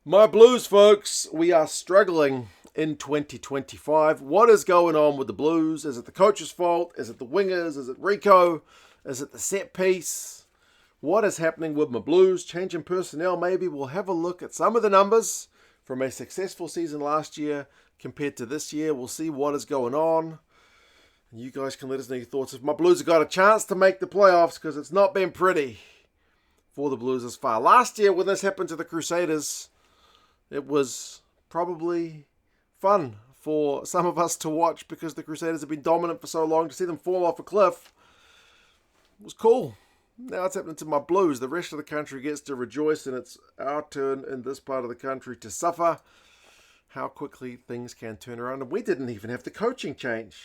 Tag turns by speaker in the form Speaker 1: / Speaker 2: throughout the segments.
Speaker 1: My Blues, folks, we are struggling in 2025. What is going on with the Blues? Is it the coach's fault? Is it the wingers? Is it Rico? Is it the set piece? What is happening with my Blues? Changing personnel, maybe. We'll have a look at some of the numbers from a successful season last year compared to this year. We'll see what is going on. And you guys can let us know your thoughts if my Blues have got a chance to make the playoffs, because it's not been pretty for the Blues as far. Last year, when this happened to the Crusaders, it was probably fun for some of us to watch because the Crusaders have been dominant for so long. To see them fall off a cliff was cool. Now it's happening to my Blues. The rest of the country gets to rejoice, and it's our turn in this part of the country to suffer. How quickly things can turn around. And we didn't even have the coaching change.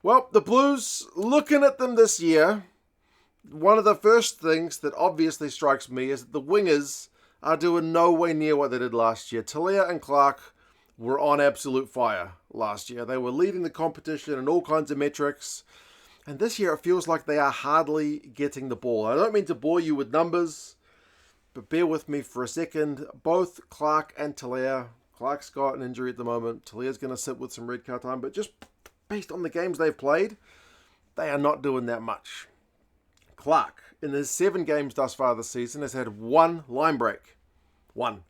Speaker 1: Well, the Blues, looking at them this year, one of the first things that obviously strikes me is that the wingers are doing no way near what they did last year. Talia and Clark were on absolute fire last year. They were leading the competition in all kinds of metrics. And this year it feels like they are hardly getting the ball. I don't mean to bore you with numbers, but bear with me for a second. Both Clark and Talia, Clark's got an injury at the moment. Talia's going to sit with some red card time. But just based on the games they've played, they are not doing that much. Clark, in his 7 games thus far this season, has had 1 line break. 1.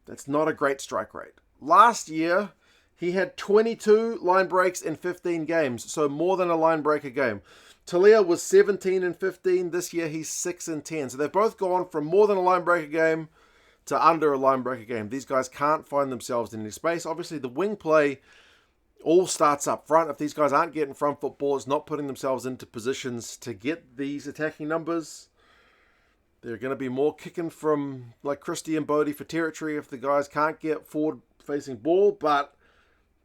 Speaker 1: That's not a great strike rate. Last year, he had 22 line breaks in 15 games, so more than a line break a game. Talia was 17 and 15. This year, he's 6 and 10. So they've both gone from more than a line break a game to under a line break a game. These guys can't find themselves in any space. Obviously, the wing play all starts up front. If these guys aren't getting front football, it's not putting themselves into positions to get these attacking numbers. They're going to be more kicking from like Christie and Bodie for territory if the guys can't get forward-facing ball, but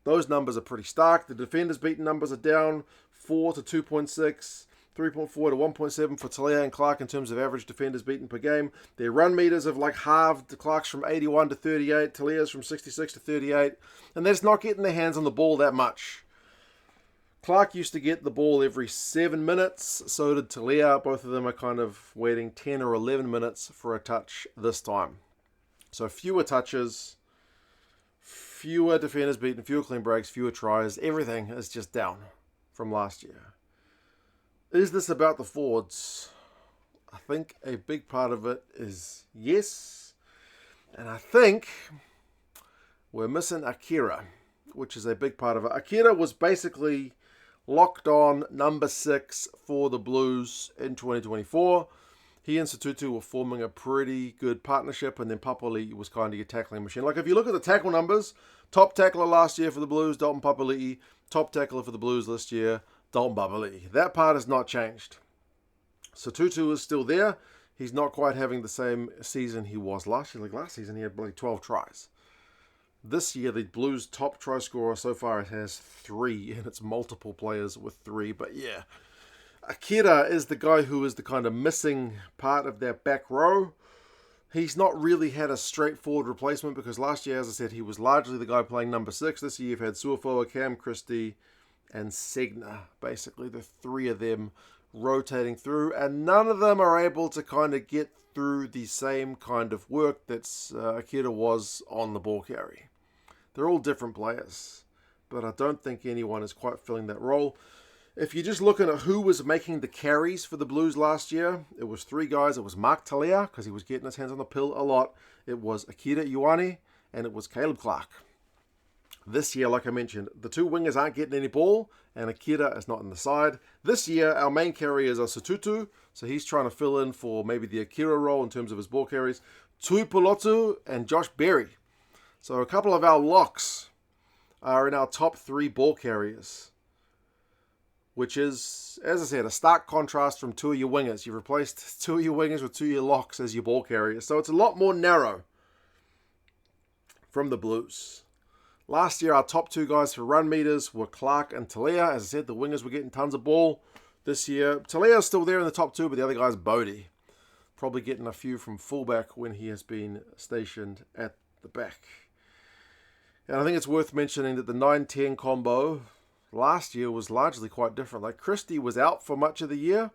Speaker 1: those numbers are pretty stark. The defenders beaten numbers are down 4 to 2.6, 3.4 to 1.7 for Talia and Clark in terms of average defenders beaten per game. Their run meters have like halved. Clark's from 81 to 38, Talia's from 66 to 38, and they're just not getting their hands on the ball that much. Clark used to get the ball every 7 minutes, so did Talia. Both of them are kind of waiting 10 or 11 minutes for a touch this time. So fewer touches, fewer defenders beaten, fewer clean breaks, fewer tries. Everything is just down from last year. Is this about the forwards? I think a big part of it is yes. And I think we're missing Akira, which is a big part of it. Akira was basically locked on number 6 for the Blues in 2024. He and Satutu were forming a pretty good partnership, and then Papali'i was kind of your tackling machine. Like if you look at the tackle numbers, top tackler last year for the Blues, Dalton Papali'i. Top tackler for the Blues this year, Dalton Papali'i. That part has not changed. Satutu is still there. He's not quite having the same season he was last year. Like last season, he had like 12 tries. This year, the Blues' top try scorer so far has 3, and it's multiple players with 3. But yeah, Akira is the guy who is the kind of missing part of that back row. He's not really had a straightforward replacement because last year, as I said, he was largely the guy playing number 6. This year, you've had Suafoa, Cam Christie, and Segner. Basically, the 3 of them rotating through, and none of them are able to kind of get through the same kind of work that Akira was on the ball carry. They're all different players, but I don't think anyone is quite filling that role. If you're just looking at who was making the carries for the Blues last year, it was 3 guys. It was Mark Talia, because he was getting his hands on the pill a lot. It was Akira Ioane, and it was Caleb Clark. This year, like I mentioned, the 2 wingers aren't getting any ball, and Akira is not on the side. This year, our main carriers are Satutu, so he's trying to fill in for maybe the Akira role in terms of his ball carries. Tui Pulotu and Josh Berry. So a couple of our locks are in our top 3 ball carriers, which is, as I said, a stark contrast from 2 of your wingers. You've replaced 2 of your wingers with 2 of your locks as your ball carriers. So it's a lot more narrow from the Blues. Last year, our top 2 guys for run meters were Clark and Talia. As I said, the wingers were getting tons of ball. This year, Talia's still there in the top 2, but the other guy's Bodie. Probably getting a few from fullback when he has been stationed at the back. And I think it's worth mentioning that the 9-10 combo last year was largely quite different. Like Christie was out for much of the year.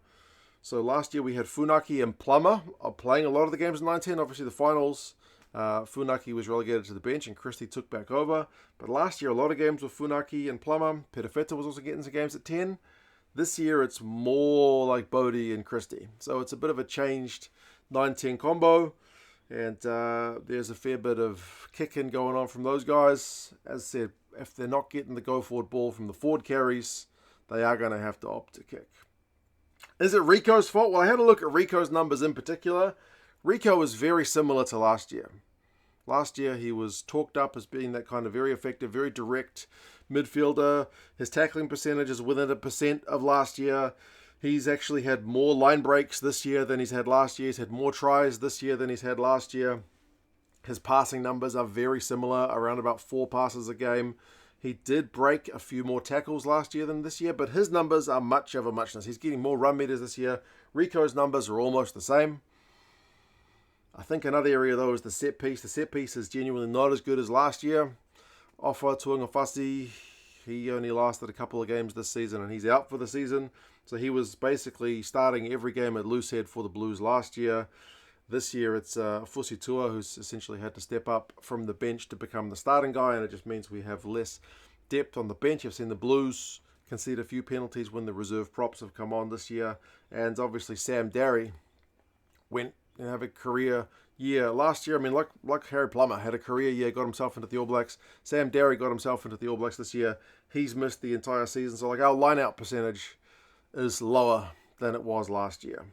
Speaker 1: So last year we had Funaki and Plummer playing a lot of the games in 9-10. Obviously the finals Funaki was relegated to the bench and Christie took back over. But last year, a lot of games with Funaki and Plummer. Perifeta was also getting some games at 10. This year, it's more like Bodie and Christie. So it's a bit of a changed 9-10 combo. And there's a fair bit of kicking going on from those guys. As I said, if they're not getting the go-forward ball from the forward carries, they are going to have to opt to kick. Is it Rico's fault? Well, I had a look at Rico's numbers in particular. Rico was very similar to last year. Last year, he was talked up as being that kind of very effective, very direct midfielder. His tackling percentage is within 1% of last year. He's actually had more line breaks this year than he's had last year. He's had more tries this year than he's had last year. His passing numbers are very similar, around about 4 passes a game. He did break a few more tackles last year than this year, but his numbers are much of a muchness. He's getting more run meters this year. Rico's numbers are almost the same. I think another area, though, is the set piece. The set piece is genuinely not as good as last year. Ofa Tuangafasi, he only lasted a couple of games this season, and he's out for the season. So he was basically starting every game at loosehead for the Blues last year. This year, it's Fusitua, who's essentially had to step up from the bench to become the starting guy, and it just means we have less depth on the bench. You've seen the Blues concede a few penalties when the reserve props have come on this year, and obviously Sam Darry went and have a career year last year. I mean, like Harry Plummer had a career year, got himself into the All Blacks. Sam Darry got himself into the All Blacks this year. He's missed the entire season, so like our line-out percentage is lower than it was last year.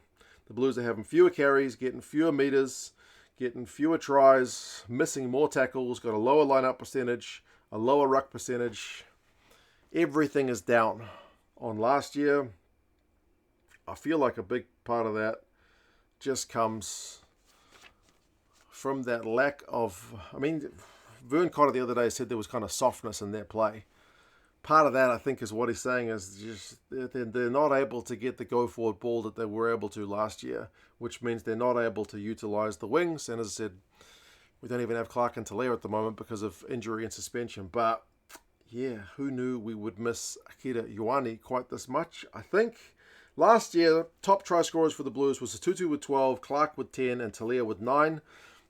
Speaker 1: The Blues are having fewer carries, getting fewer meters, getting fewer tries, missing more tackles, got a lower line-up percentage, a lower ruck percentage. Everything is down on last year. I feel like a big part of that just comes from that lack of... I mean, Vern Cotter the other day said there was kind of softness in their play. Part of that, I think, is what he's saying is just they're not able to get the go-forward ball that they were able to last year, which means they're not able to utilize the wings. And as I said, we don't even have Clark and Talea at the moment because of injury and suspension. But, yeah, who knew we would miss Akira Ioane quite this much? I think last year, top try scorers for the Blues was Tutu with 12, Clark with 10, and Talea with 9.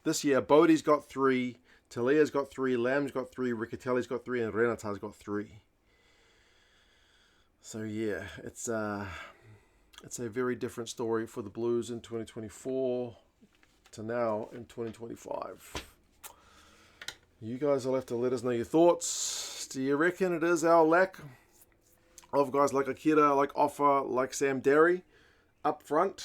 Speaker 1: This year, Bodie's got 3, Talea's got 3, Lamb's got 3, Riccatelli's got 3, and Renata's got 3. So yeah, it's a very different story for the Blues in 2024 to now in 2025. You guys will have to let us know your thoughts. Do you reckon it is our lack of guys like Akira, like Ofa, like Sam Darry up front?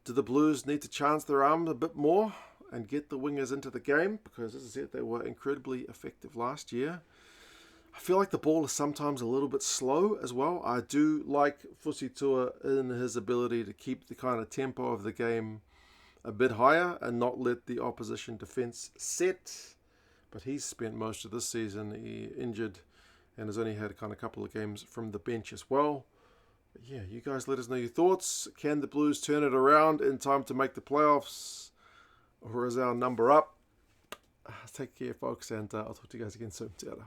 Speaker 1: Do the Blues need to chance their arms a bit more and get the wingers into the game? Because as I said, they were incredibly effective last year. I feel like the ball is sometimes a little bit slow as well. I do like Fusitua in his ability to keep the kind of tempo of the game a bit higher and not let the opposition defense set. But he's spent most of this season injured and has only had kind of a couple of games from the bench as well. But yeah, you guys let us know your thoughts. Can the Blues turn it around in time to make the playoffs? Or is our number up? Take care, folks, and I'll talk to you guys again soon. See you later.